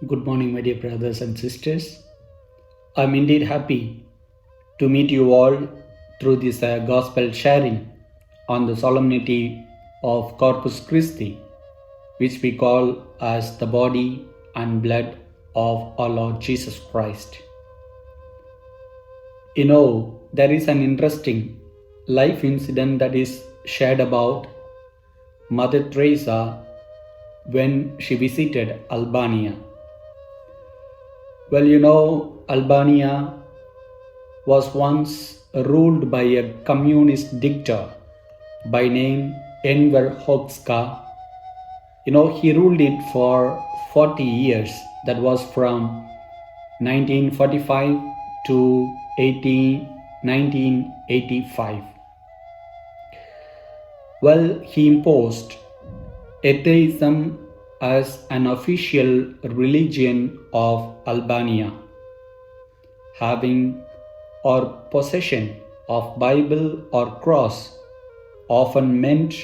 Good morning, my dear brothers and sisters. I'm indeed happy to meet you all through this gospel sharing on the solemnity of Corpus Christi, which we call as the body and blood of our Lord Jesus Christ. There is an interesting life incident that is shared about Mother Teresa when she visited Albania. Albania was once ruled by a communist dictator by name Enver Hoxha. He ruled it for 40 years. That was from 1945 to 1985. He imposed atheism as an official religion of Albania. Having or possession of Bible or cross often meant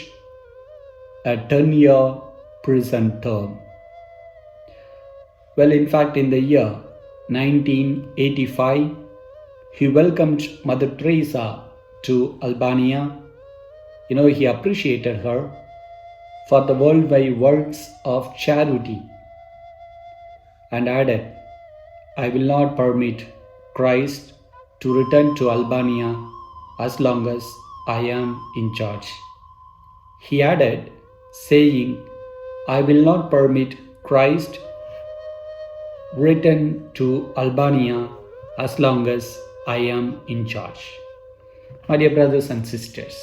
a 10-year prison term. In fact, in the year 1985, he welcomed Mother Teresa to Albania. He appreciated her for the worldwide works of charity and added, "I will not permit Christ to return to Albania as long as I am in charge." He added, saying, "I will not permit Christ return to Albania as long as I am in charge." My dear brothers and sisters,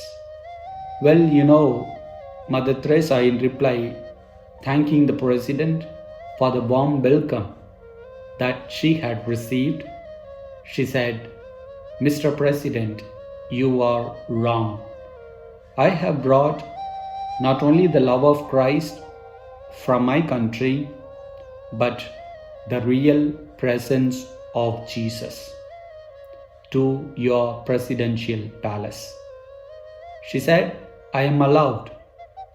Mother Teresa, in reply, thanking the President for the warm welcome that she had received, she said, "Mr. President, you are wrong. I have brought not only the love of Christ from my country, but the real presence of Jesus to your presidential palace." She said, "I am allowed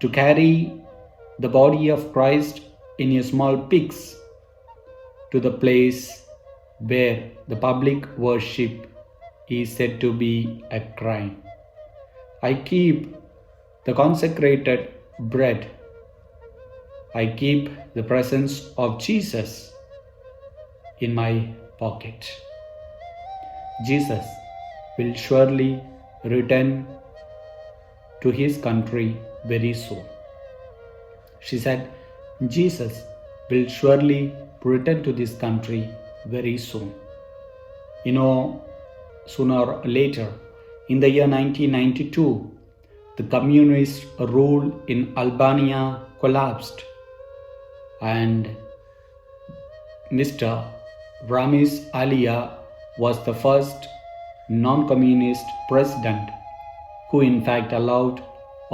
to carry the body of Christ in a small pyx to the place where the public worship is said to be a crime. I keep the consecrated bread. I keep the presence of Jesus in my pocket. Jesus will surely return to his country very soon." She said, "Jesus will surely return to this country very soon." Sooner or later, in the year 1992, the communist rule in Albania collapsed, and Mr. Ramiz Alia was the first non-communist president who in fact allowed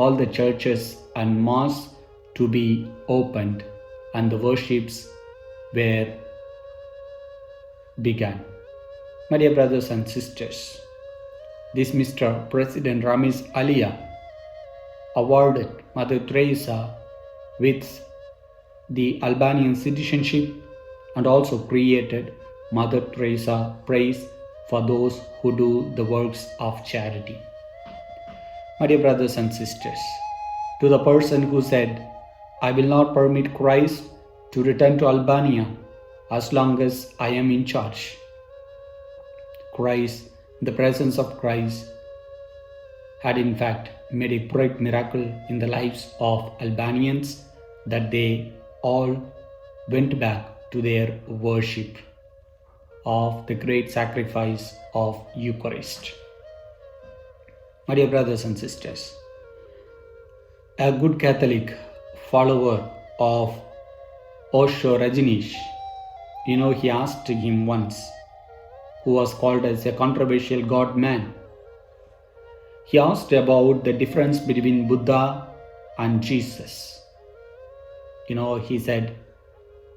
all the churches and mosques to be opened and the worships were began. My dear brothers and sisters, this Mr. President Ramiz Alia awarded Mother Teresa with the Albanian citizenship and also created Mother Teresa Praise for those who do the works of charity. My dear brothers and sisters, to the person who said, "I will not permit Christ to return to Albania as long as I am in charge," Christ, the presence of Christ, had in fact made a great miracle in the lives of Albanians that they all went back to their worship of the great sacrifice of Eucharist. My dear brothers and sisters, a good Catholic follower of Osho Rajneesh, he asked him once, who was called as a controversial God man. He asked about the difference between Buddha and Jesus. He said,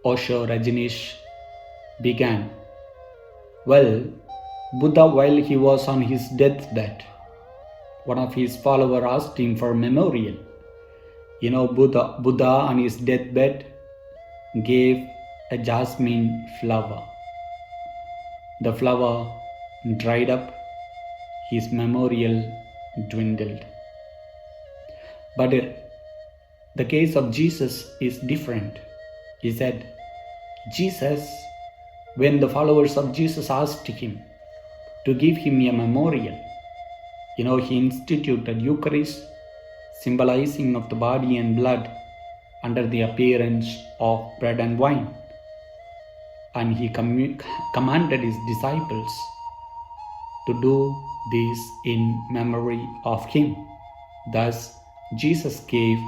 Osho Rajneesh began, Buddha, while he was on his deathbed, one of his followers asked him for memorial. Buddha on his deathbed gave a jasmine flower. The flower dried up, his memorial dwindled. But the case of Jesus is different. He said, Jesus, when the followers of Jesus asked him to give him a memorial, he instituted Eucharist, symbolizing of the body and blood under the appearance of bread and wine. And he commanded his disciples to do this in memory of him. Thus, Jesus gave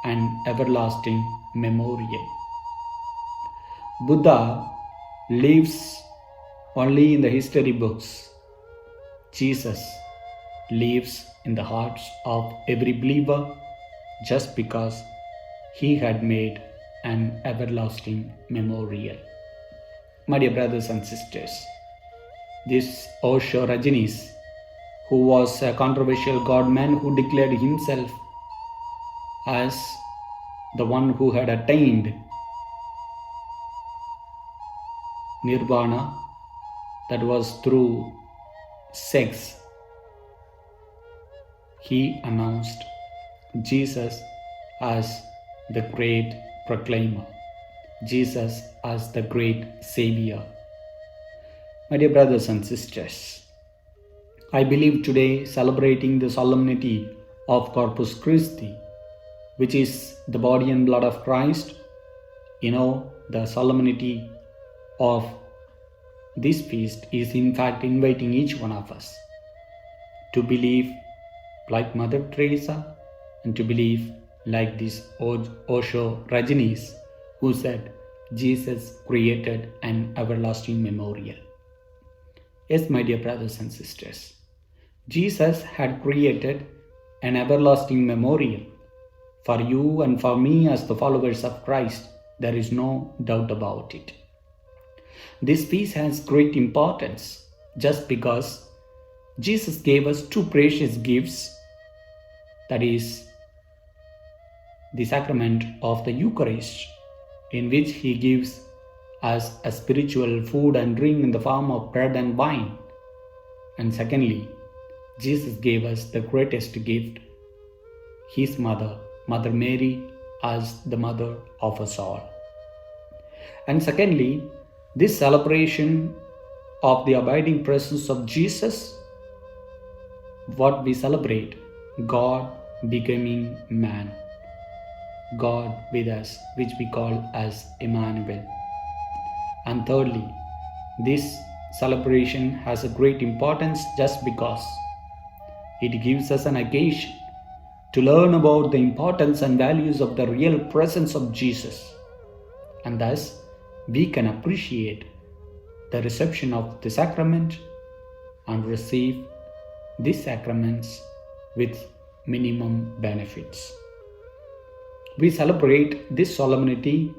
an everlasting memorial. Buddha lives only in the history books. Jesus lives in the hearts of every believer just because he had made an everlasting memorial. My dear brothers and sisters, this Osho Rajneesh, who was a controversial godman who declared himself as the one who had attained nirvana, that was through sex, he announced Jesus as the great proclaimer, Jesus as the great savior. My dear brothers and sisters, I believe today celebrating the solemnity of Corpus Christi, which is the body and blood of Christ, the solemnity of this feast is in fact inviting each one of us to believe like Mother Teresa and to believe like this Osho Rajneesh, who said Jesus created an everlasting memorial. Yes, my dear brothers and sisters, Jesus had created an everlasting memorial for you and for me as the followers of Christ. There is no doubt about it. This feast has great importance just because Jesus gave us two precious gifts, that is, the sacrament of the Eucharist, in which he gives us a spiritual food and drink in the form of bread and wine. And secondly, Jesus gave us the greatest gift, his mother, Mother Mary, as the mother of us all. And secondly, this celebration of the abiding presence of Jesus, what we celebrate, God becoming man, God with us, which we call as Emmanuel. And thirdly, this celebration has a great importance just because it gives us an occasion to learn about the importance and values of the real presence of Jesus. And thus, we can appreciate the reception of the sacrament and receive these sacraments with minimum benefits. We celebrate this solemnity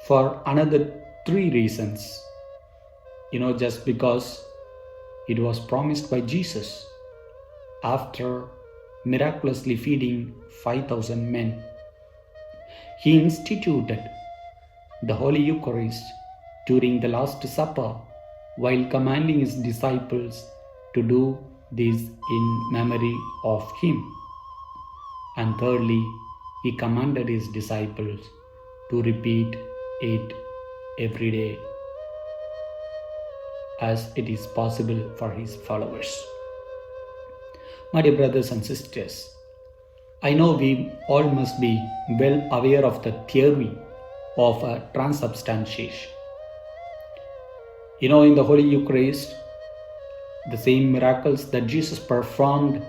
for another 3 reasons. Just because it was promised by Jesus after miraculously feeding 5,000 men. He instituted the Holy Eucharist during the Last Supper while commanding his disciples to do this in memory of him. And thirdly, he commanded his disciples to repeat it every day as it is possible for his followers. My dear brothers and sisters, I know we all must be well aware of the theory of transubstantiation. In the Holy Eucharist, the same miracles that Jesus performed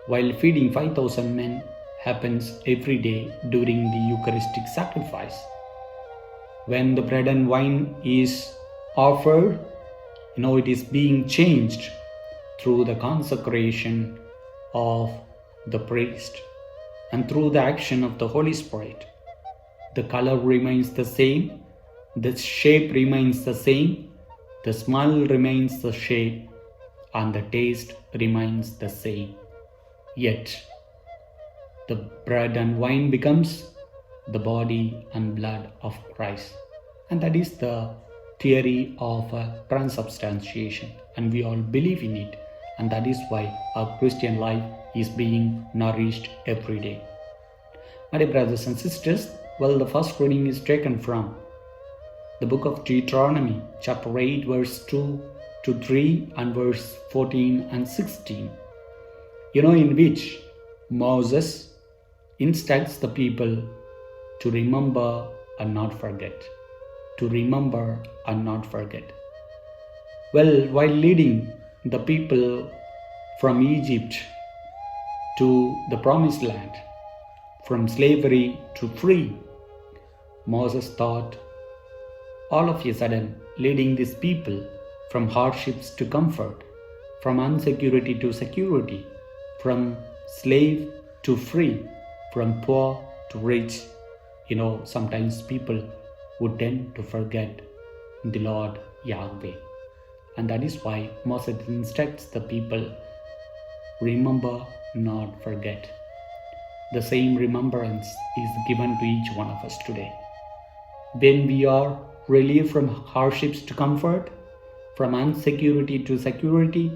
while feeding 5,000 men happens every day during the Eucharistic sacrifice. When the bread and wine is offered, it is being changed through the consecration of the priest and through the action of the Holy Spirit. The color remains the same, the shape remains the same, the smell remains the shape, and the taste remains the same. Yet, the bread and wine becomes the body and blood of Christ. And that is the theory of transubstantiation, and we all believe in it. And that is why our Christian life is being nourished every day. My dear brothers and sisters, well, the first reading is taken from the book of Deuteronomy, chapter 8, verse 2 to 3, and verse 14 and 16. In which Moses instructs the people to remember and not forget. To remember and not forget. Well, while leading the people from Egypt to the promised land, from slavery to free, Moses thought, all of a sudden, leading these people from hardships to comfort, from insecurity to security, from slave to free, from poor to rich. Sometimes people would tend to forget the Lord Yahweh. And that is why Moses instructs the people, remember, not forget. The same remembrance is given to each one of us today. When we are relieved from hardships to comfort, from insecurity to security,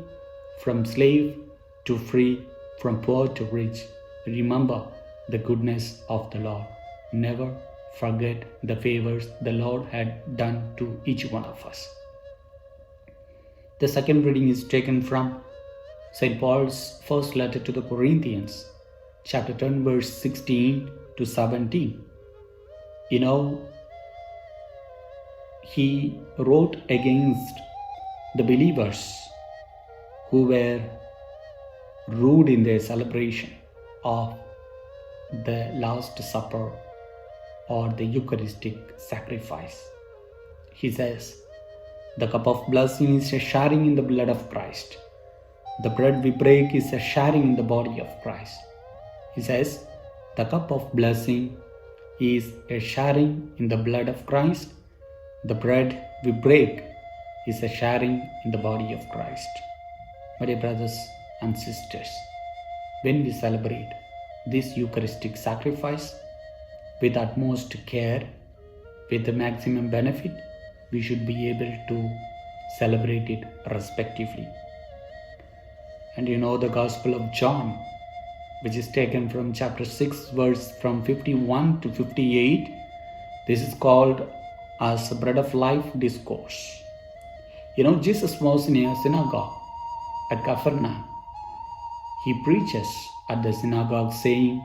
from slave to free, from poor to rich, remember the goodness of the Lord. Never forget the favors the Lord had done to each one of us. The second reading is taken from St. Paul's first letter to the Corinthians, chapter 10, verse 16 to 17. He wrote against the believers who were rude in their celebration of the Last Supper or the Eucharistic sacrifice. He says, the cup of blessing is a sharing in the blood of Christ. The bread we break is a sharing in the body of Christ. He says, the cup of blessing is a sharing in the blood of Christ. The bread we break is a sharing in the body of Christ. My dear brothers and sisters, when we celebrate this Eucharistic sacrifice with utmost care, with the maximum benefit, we should be able to celebrate it respectively. And the Gospel of John, which is taken from chapter 6, verse from 51 to 58, this is called as a bread of life discourse. Jesus was in a synagogue at Capernaum. He preaches at the synagogue saying,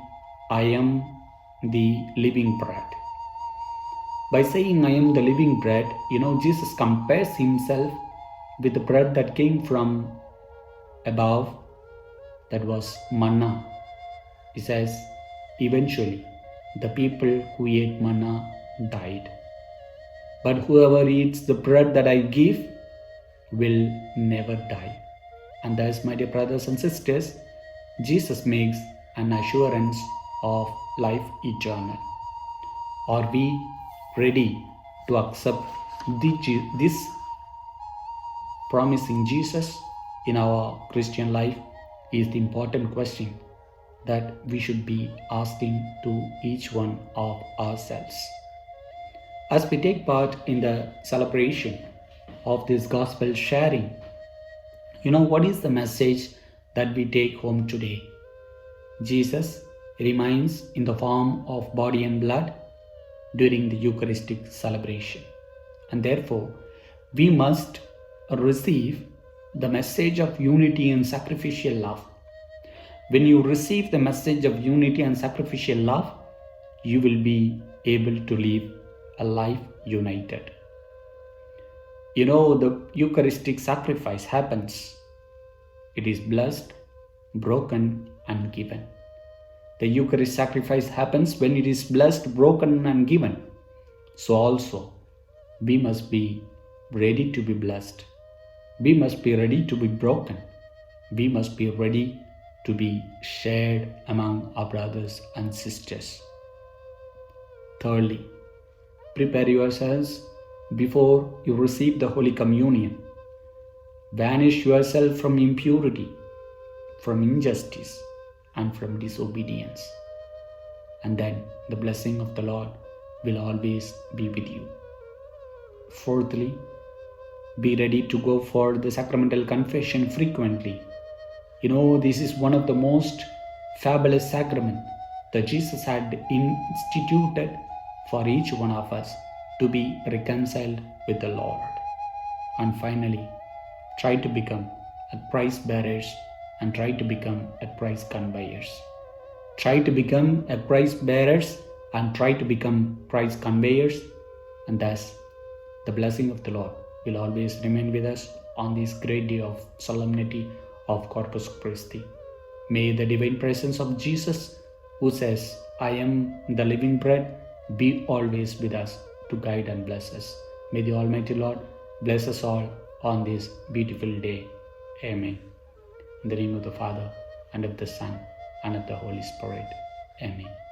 I am the living bread. By saying I am the living bread, Jesus compares himself with the bread that came from above, that was manna. He says, eventually the people who ate manna died. But whoever eats the bread that I give will never die. And thus, my dear brothers and sisters, Jesus makes an assurance of life eternal. Are we ready to accept this promising Jesus in our Christian life? Is the important question that we should be asking to each one of ourselves. As we take part in the celebration of this gospel sharing, what is the message that we take home today? Jesus remains in the form of body and blood during the Eucharistic celebration. And therefore, we must receive the message of unity and sacrificial love. When you receive the message of unity and sacrificial love, you will be able to live a life united. The Eucharistic sacrifice happens. It is blessed, broken, and given. The Eucharist sacrifice happens when it is blessed, broken, and given. So also, we must be ready to be blessed. We must be ready to be broken. We must be ready to be shared among our brothers and sisters. Thirdly, prepare yourselves before you receive the Holy Communion. Banish yourself from impurity, from injustice, and from disobedience. And then the blessing of the Lord will always be with you. Fourthly, be ready to go for the sacramental confession frequently. This is one of the most fabulous sacrament that Jesus had instituted for each one of us to be reconciled with the Lord. And finally, try to become a Christ bearers and try to become a Christ conveyors. Try to become a Christ bearers and try to become Christ conveyors, and thus the blessing of the Lord will always remain with us on this great day of solemnity of Corpus Christi. May the divine presence of Jesus, who says, I am the living bread, be always with us to guide and bless us. May the Almighty Lord bless us all on this beautiful day. Amen. In the name of the Father, and of the Son, and of the Holy Spirit. Amen.